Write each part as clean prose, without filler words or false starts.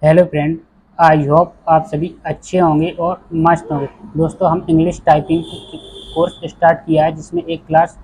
Hello friend, I hope आप सभी अच्छे होंगे और मस्त होंगे। दोस्तों, हम इंग्लिश टाइपिंग कोर्स स्टार्ट किया है जिसमें एक क्लास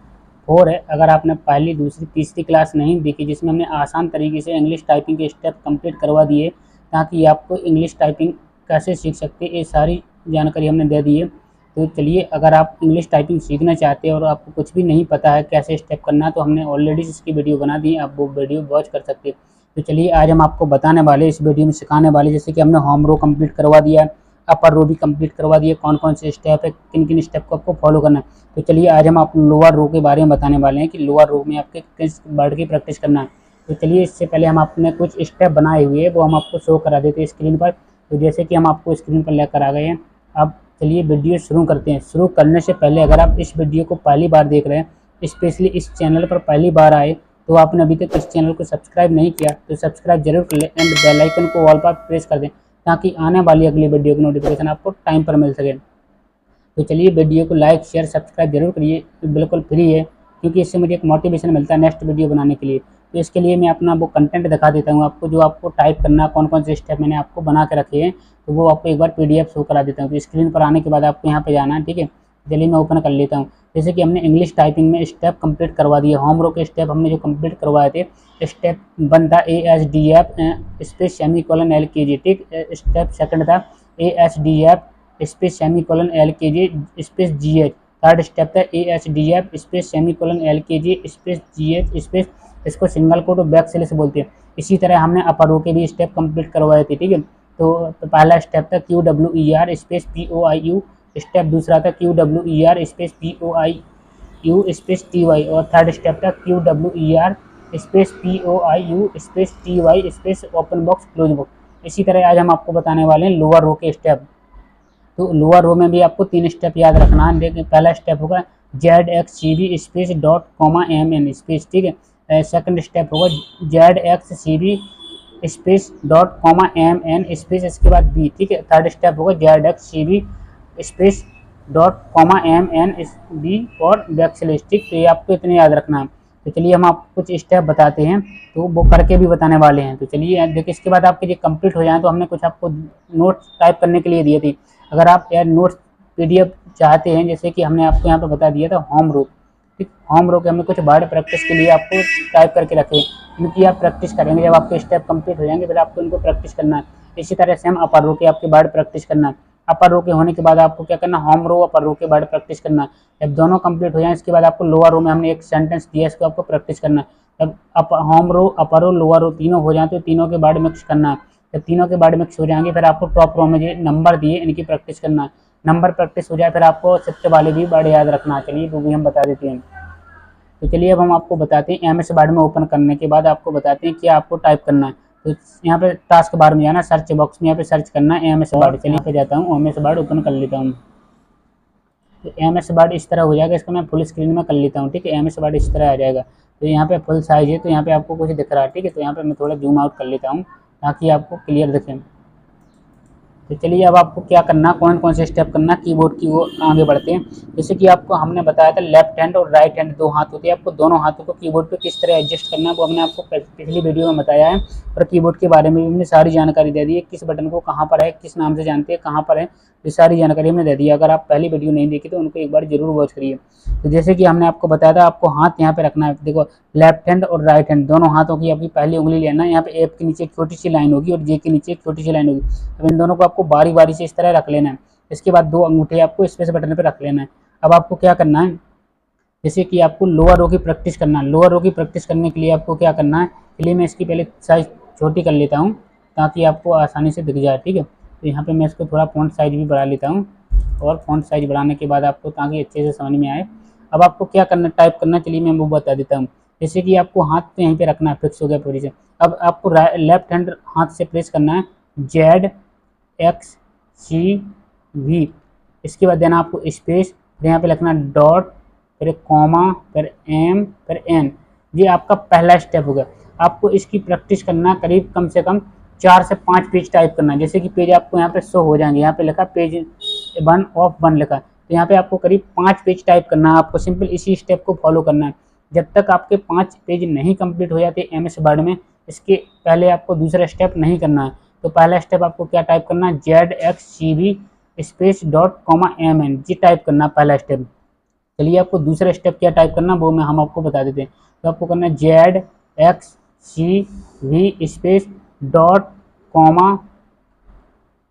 4 है। अगर आपने पहली, दूसरी, तीसरी क्लास नहीं देखी, जिसमें हमने आसान तरीके से इंग्लिश टाइपिंग के स्टेप कंप्लीट करवा दिए ताकि आपको इंग्लिश टाइपिंग कैसे सीख सकते ये सारी जानकारी हमने दे दी है। तो चलिए, अगर आप इंग्लिश टाइपिंग सीखना चाहते हैं और आपको कुछ भी नहीं पता है कैसे स्टेप करना है, तो हमने ऑलरेडी इसकी वीडियो बना दी है, आप वो वीडियो वॉच कर सकते हैं। तो चलिए, आज हम आपको बताने वाले, इस वीडियो में सिखाने वाले, जैसे कि हमने होम रो कंप्लीट करवा दिया है, अपर रो भी कंप्लीट करवा दिया, कौन कौन से स्टेप है, किन किन स्टेप को आपको फॉलो करना है। तो चलिए, आज हम आपको लोअर रो के बारे में बताने वाले हैं कि लोअर रो में आपके किस वर्ड की प्रैक्टिस करना है। तो चलिए, इससे पहले हम आपने कुछ स्टेप बनाए हुए हैं, वो हम आपको शो करा देते हैं स्क्रीन पर। तो जैसे कि हम आपको स्क्रीन पर लेकर आ गए हैं। अब चलिए वीडियो शुरू करते हैं। शुरू करने से पहले, अगर आप इस वीडियो को पहली बार देख रहे हैं, स्पेशली इस चैनल पर पहली बार आए, तो आपने अभी तक इस चैनल को सब्सक्राइब नहीं किया तो सब्सक्राइब जरूर कर लें एंड बेल आइकन को ऑल पर प्रेस कर दें ताकि आने वाली अगली वीडियो की नोटिफिकेशन आपको टाइम पर मिल सके। तो चलिए, वीडियो को लाइक शेयर सब्सक्राइब जरूर करिए, बिल्कुल फ्री है, क्योंकि इससे मुझे एक मोटिवेशन मिलता है नेक्स्ट वीडियो बनाने के लिए। तो इसके लिए मैं अपना वो कंटेंट दिखा देता हूँ आपको, जो आपको टाइप करना है, कौन कौन से स्टेप मैंने आपको बना के रखे हैं, तो वो आपको एक बार PDF शो करा देता हूँ। तो स्क्रीन पर आने के बाद आपको यहाँ पे जाना है, ठीक है। चलिए, मैं ओपन कर लेता हूँ। जैसे कि हमने इंग्लिश टाइपिंग में स्टेप कंप्लीट करवा दिए, होम रो के स्टेप हमने जो कंप्लीट करवाए थे। स्टेप 1 था ASDF स्पेस सेमीकोलन LKG, ठीक। स्टेप 2 था ASDF space semicolon LKG space GH। Third step था ASDF space semicolon LKG space GH space, इसको सिंगल कोट और बैक स्लैश बोलते हैं। इसी तरह हमने अपर रो के भी स्टेप कंप्लीट करवाए थे, ठीक है। तो पहला स्टेप था QWER स्पेस POIU, स्टेप दूसरा था QWER space POIU space TY, और थर्ड स्टेप था QWER space POIU space TY space open box close box. इसी तरह आज हम आपको बताने वाले हैं लोअर रो के स्टेप। तो लोअर रो में भी आपको 3 स्टेप याद रखना है। देखिए, पहला स्टेप होगा ZXCB स्पेस .MN स्पेस, ठीक है। सेकंड स्टेप होगा ZXCB स्पेस .MN स्पेस, इसके बाद B, ठीक है। थर्ड स्टेप होगा ZXCB स्पेस .MN B और बैक स्लैश, ठीक। तो ये आपको इतने याद रखना है। तो चलिए, हम आपको कुछ स्टेप बताते हैं, तो वो करके भी बताने वाले हैं। तो चलिए देखिए, इसके बाद आपके ये कंप्लीट हो जाए तो हमने कुछ आपको नोट्स टाइप करने के लिए दिए थे। अगर आप यार नोट्स PDF चाहते हैं, जैसे कि हमने आपको यहाँ पे बता दिया था होम रो, ठीक। होम रो के हमने कुछ वर्ड प्रैक्टिस के लिए आपको टाइप करके रखे, क्योंकि आप प्रैक्टिस करेंगे, जब आपके स्टेप कंप्लीट हो जाएंगे फिर आपको इनको प्रैक्टिस करना है। इसी तरह से हम अपर रो के आपके वर्ड प्रैक्टिस करना है। अपर रो के होने के बाद आपको क्या करना, होम रो अपर रो के वर्ड प्रैक्टिस करना है। जब दोनों कंप्लीट हो जाए, इसके बाद आपको लोअर रो में हमने एक सेंटेंस दिया, इसको आपको प्रैक्टिस करना है। जब होम रो, अपर रो, लोअर रो तीनों हो जाए तो तीनों के वर्ड मिक्स करना है। जब तीनों के वर्ड मिक्स हो जाएंगे, फिर आपको टॉप रो में जो नंबर दिए इनकी प्रैक्टिस करना है। नंबर प्रैक्टिस हो जाए, फिर आपको सबसे वाले भी वर्ड याद रखना है। चलिए, वो भी हम बता देते हैं। तो चलिए, अब हम आपको बताते हैं MS वर्ड में ओपन करने के बाद आपको बताते हैं कि आपको टाइप करना है। तो यहाँ पे टास्क बार में जाना, सर्च बॉक्स में यहाँ पे सर्च करना है MS वर्ड। चलिए, पे जाता हूँ, MS वर्ड ओपन कर लेता हूँ। तो MS वर्ड इस तरह हो जाएगा, इसको मैं फुल स्क्रीन में कर लेता हूँ, ठीक है। MS वर्ड इस तरह आ जाएगा। तो यहाँ पे फुल साइज है, तो यहाँ पे आपको कुछ दिख रहा है, ठीक है। तो यहाँ पे मैं थोड़ा जूम आउट कर लेता हूँ ताकि आपको क्लियर दिखे। तो चलिए, अब आपको क्या करना, कौन कौन से स्टेप करना, कीबोर्ड की वो आगे बढ़ते हैं। जैसे कि आपको हमने बताया था लेफ्ट हैंड और राइट हैंड 2 हाथ होते हैं, आपको दोनों हाथों को कीबोर्ड पे किस तरह एडजस्ट करना है वो हमने आपको पिछली वीडियो में बताया है। और कीबोर्ड के बारे में भी हमने सारी जानकारी दे दी है, किस बटन को कहाँ पर है, किस नाम से जानते हैं, कहाँ पर है, ये सारी जानकारी हमने दे दी है। अगर आप पहली वीडियो नहीं देखी तो उनको एक बार जरूर वॉच करिए। तो जैसे कि हमने आपको बताया था, आपको हाथ यहाँ पे रखना है। देखो, लेफ्ट हैंड और राइट हैंड दोनों हाथों की आपकी पहली उंगली लेना है। यहाँ पे एफ के नीचे एक छोटी सी लाइन होगी और जे के नीचे एक छोटी सी लाइन होगी। अब इन दोनों को आपको बारी बारी से इस तरह रख लेना है। इसके बाद 2 अंगूठे आपको स्पेस बटन पर रख लेना है। अब आपको क्या करना है, जैसे कि आपको लोअर रो की प्रैक्टिस करना है। लोअर रो की प्रैक्टिस करने के लिए आपको क्या करना है, चलिए मैं इसकी पहले साइज छोटी कर लेता हूँ ताकि आपको आसानी से दिख जाए, ठीक है। तो यहाँ पे मैं इसको थोड़ा फ़ॉन्ट साइज भी बढ़ा लेता हूँ, और फ़ॉन्ट साइज बढ़ाने के बाद आपको ताकि अच्छे से समझ में आए। अब आपको क्या करना, टाइप करना, चलिए मैं वो बता देता हूँ। जैसे कि आपको हाथ तो यहीं पे रखना है, फिक्स हो गया पोजीशन। अब आपको लेफ्ट हैंड हाथ से प्रेस करना है ZXCV। इसके बाद देना आपको स्पेस, फिर यहाँ पे लिखना डॉट, फिर कॉमा, फिर M, फिर N। ये आपका पहला स्टेप होगा। आपको इसकी प्रैक्टिस करना करीब कम से कम 4 से 5 पेज टाइप करना है। जैसे कि पेज आपको यहाँ पे शो हो जाएंगे, यहाँ पे लिखा पेज 1 ऑफ 1 लिखा, तो यहाँ पे आपको करीब 5 पेज टाइप करना है। आपको सिंपल इसी स्टेप को फॉलो करना है। जब तक आपके 5 पेज नहीं कंप्लीट हो जाते MS वर्ड में, इसके पहले आपको दूसरा स्टेप नहीं करना है। तो पहला स्टेप आपको क्या टाइप करना है, ZXCB space dot comma MN जी टाइप करना पहला स्टेप। चलिए आपको दूसरा स्टेप क्या टाइप करना वो हम आपको बता देते हैं। तो आपको करना है ZXCB space dot comma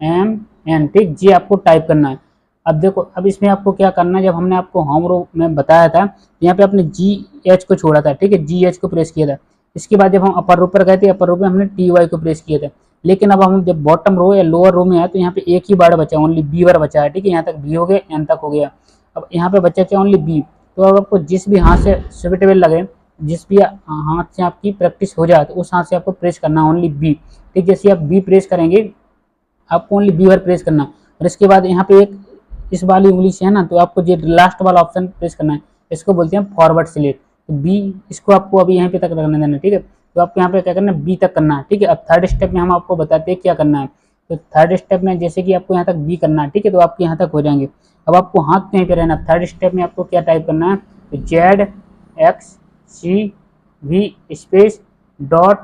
MN, ठीक जी आपको टाइप करना है। अब देखो, अब इसमें आपको क्या करना है, जब हमने आपको होम रो में बताया था यहाँ पे आपने GH को छोड़ा था, ठीक है, GH को प्रेस किया था। इसके बाद जब हम अपर रो पर गए थे, अपर रो में हमने TY को प्रेस किया था। लेकिन अब हम जब बॉटम रो या लोअर रो में आए तो यहाँ पे एक ही वर्ड बचा, ओनली B वर्ड बचा है, ठीक है, यहाँ तक B हो गया, N तक हो गया। अब यहाँ पे बचा क्या, ओनली B। तो अब आपको जिस भी हाथ से सुटेबल लगे, जिस भी हाथ से आपकी प्रैक्टिस हो जाए तो उस हाथ से आपको प्रेस करना ओनली B, ठीक। जैसे आप B प्रेस करेंगे आपको ओनली B वर्ड प्रेस करना, और इसके बाद यहाँ पे एक इस वाली उंगली से है ना, तो आपको जो लास्ट वाला ऑप्शन प्रेस करना है, इसको बोलते हैं फॉरवर्ड स्लेट। तो B इसको आपको अभी यहाँ पे तक रखना देना, ठीक है। तो आपको यहाँ पे क्या करना है, B तक करना है, ठीक है। अब थर्ड स्टेप में हम आपको बताते हैं क्या करना है। तो थर्ड स्टेप में जैसे कि आपको यहाँ तक B करना है, ठीक है, तो आपके यहाँ तक हो जाएंगे। अब आपको हाथ कहीं पे रहना। थर्ड स्टेप में आपको क्या टाइप करना है, तो ZXCB space dot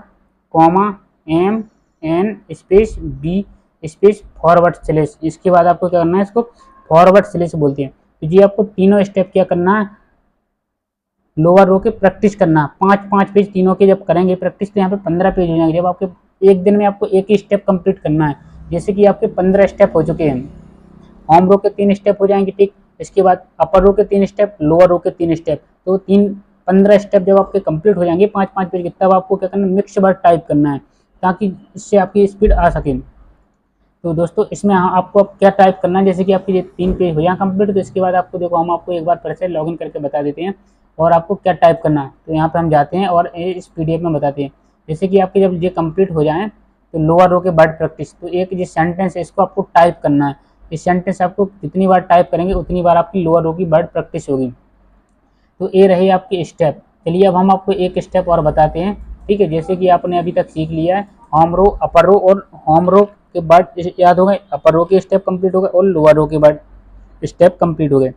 comma MN space B space forward slash. इसके बाद आपको क्या करना है, इसको फॉरवर्ड स्लेश बोलते हैं। तो जी आपको तीनों स्टेप क्या करना है, लोअर रो के प्रैक्टिस करना। 5-5 पेज तीनों के जब करेंगे प्रैक्टिस तो यहाँ पे 15 पेज हो जाएंगे। जब आपके एक दिन में आपको एक ही स्टेप कंप्लीट करना है, जैसे कि आपके 15 स्टेप हो चुके हैं। होम रो के 3 स्टेप हो जाएंगे, ठीक। इसके बाद अपर रो के 3 स्टेप, लोअर रो के 3 स्टेप, तो 15 स्टेप जब आपके कंप्लीट हो जाएंगे 5-5 पेज के, तब आपको क्या करना है, मिक्स वर्ड टाइप करना है, ताकि इससे आपकी स्पीड आ सके। तो दोस्तों इसमें आपको अब क्या टाइप करना है, जैसे कि आपके ये 3 पेज हो जाए कंप्लीट, तो इसके बाद आपको देखो हम आपको एक बार फिर से लॉगिन करके बता देते हैं और आपको क्या टाइप करना है। तो यहाँ पे हम जाते हैं और इस PDF में बताते हैं। जैसे कि आपके जब ये कंप्लीट हो जाए तो लोअर रो के वर्ड प्रैक्टिस, तो एक जो सेंटेंस है इसको आपको टाइप करना है। इस सेंटेंस आपको जितनी बार टाइप करेंगे उतनी बार आपकी लोअर रो की वर्ड प्रैक्टिस होगी। तो ये रही आपकी स्टेप। चलिए अब हम आपको एक स्टेप और बताते हैं, ठीक है। जैसे कि आपने अभी तक सीख लिया है होम रो, अपर रो और होम रो के बाद याद हो गए, अपर रो के स्टेप कंप्लीट हो गए और लोअर रो के बाद स्टेप कंप्लीट हो गए।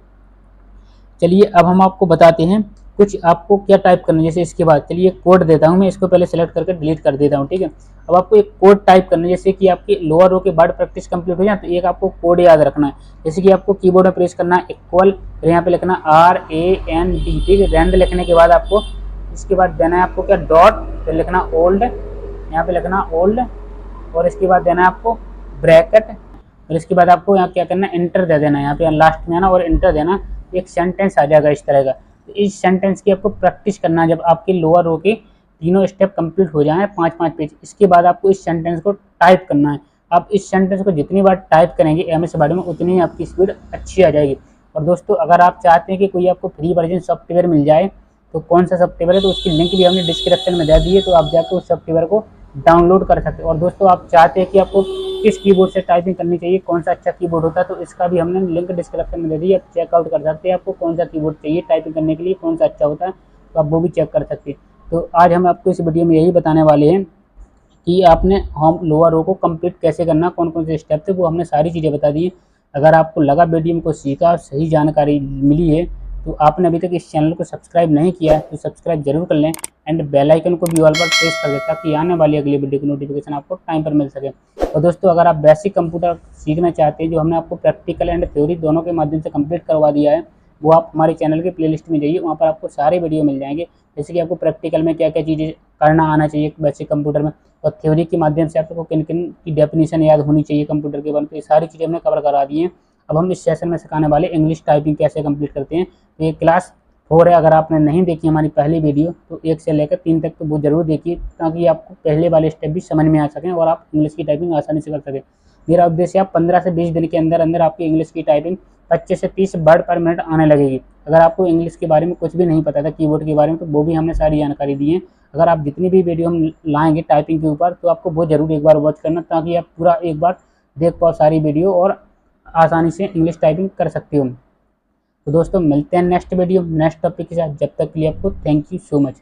चलिए अब हम आपको बताते हैं कुछ आपको क्या टाइप करना है। जैसे इसके बाद चलिए कोड देता हूं मैं, इसको पहले सेलेक्ट करके डिलीट कर देता हूं, ठीक है। अब आपको एक कोड टाइप करना है, जैसे कि आपकी लोअर रो के बाद प्रैक्टिस कंप्लीट हो जाए तो एक आपको कोड याद रखना है। जैसे कि आपको कीबोर्ड में प्रेस करना है इक्वल, फिर यहाँ पे लिखना RAND, ठीक है। रैंड लिखने के बाद आपको इसके बाद देना है आपको क्या, डॉट, फिर लिखना ओल्ड, यहाँ पे लिखना ओल्ड, और इसके बाद देना है आपको ब्रैकेट, और इसके बाद आपको यहाँ क्या करना है, एंटर दे देना है। यहाँ पे लास्ट में आना और एंटर देना, एक सेंटेंस आ जाएगा इस तरह का। तो इस सेंटेंस की आपको प्रैक्टिस करना है जब आपके लोअर रो के तीनों स्टेप कंप्लीट हो जाए 5-5 पेज। इसके बाद आपको इस सेंटेंस को टाइप करना है। आप इस सेंटेंस को जितनी बार टाइप करेंगे MS वर्ड में उतनी ही आपकी स्पीड अच्छी आ जाएगी। और दोस्तों अगर आप चाहते हैं कि कोई आपको फ्री वर्जन सॉफ्टवेयर मिल जाए तो कौन सा सॉफ्टवेयर है, तो उसकी लिंक भी हमने डिस्क्रिप्शन में दे दी है, तो आप जाकर उस सॉफ्टवेयर को डाउनलोड कर सकते हैं। और दोस्तों आप चाहते हैं कि आपको किस कीबोर्ड से टाइपिंग करनी चाहिए, कौन सा अच्छा कीबोर्ड होता है, तो इसका भी हमने लिंक डिस्क्रिप्शन में दे दी है, आप चेकआउट कर सकते हैं। आपको कौन सा कीबोर्ड चाहिए टाइपिंग करने के लिए, कौन सा अच्छा होता है, तो आप वो भी चेक कर सकते हैं। तो आज हम आपको इस वीडियो में यही बताने वाले हैं कि आपने होम लोअर रो को कंप्लीट कैसे करना, कौन कौन से स्टेप थे, वो हमने सारी चीज़ें बता दी हैं। अगर आपको लगा वीडियो में को सीखा, सही जानकारी मिली है, तो आपने अभी तक इस चैनल को सब्सक्राइब नहीं किया है तो सब्सक्राइब जरूर कर लें, एंड बेल आइकन को भी ऑल पर प्रेस कर दें ताकि आने वाली अगली वीडियो की नोटिफिकेशन आपको टाइम पर मिल सके। और दोस्तों अगर आप बेसिक कंप्यूटर सीखना चाहते हैं, जो हमने आपको प्रैक्टिकल एंड थ्योरी दोनों के माध्यम से कंप्लीट करवा दिया है, वो आप हमारे चैनल के प्लेलिस्ट में जाइए, वहाँ पर आपको सारे वीडियो मिल जाएंगे। जैसे कि आपको प्रैक्टिकल में क्या क्या चीज़ें करना आना चाहिए बेसिक कंप्यूटर में, और थ्योरी के माध्यम से आपको किन किन की डेफिनेशन याद होनी चाहिए कंप्यूटर के बारे में, तो ये सारी चीज़ें हमने कवर करा दी हैं। अब हम इस सेशन में सिखाने वाले इंग्लिश टाइपिंग कैसे कंप्लीट करते हैं। तो ये क्लास 4 है। अगर आपने नहीं देखी हमारी पहली वीडियो तो 1 से लेकर 3 तक तो वो जरूर देखिए, ताकि आपको पहले वाले स्टेप भी समझ में आ सकें और आप इंग्लिश की टाइपिंग आसानी से कर सकें। मेरा उद्देश्य आप 15 से 20 दिन के अंदर अंदर आपकी इंग्लिश की टाइपिंग 25 से 30 वर्ड पर मिनट आने लगेगी। अगर आपको इंग्लिश के बारे में कुछ भी नहीं पता था, कीबोर्ड के बारे में, तो वो भी हमने सारी जानकारी दी है। अगर आप जितनी भी वीडियो हम लाएंगे टाइपिंग के ऊपर तो आपको वो जरूर एक बार वॉच करना, ताकि आप पूरा एक बार देख पाओ सारी वीडियो और आसानी से इंग्लिश टाइपिंग कर सकते हो। तो दोस्तों मिलते हैं नेक्स्ट वीडियो नेक्स्ट टॉपिक के साथ। जब तक के लिए आपको थैंक यू सो मच।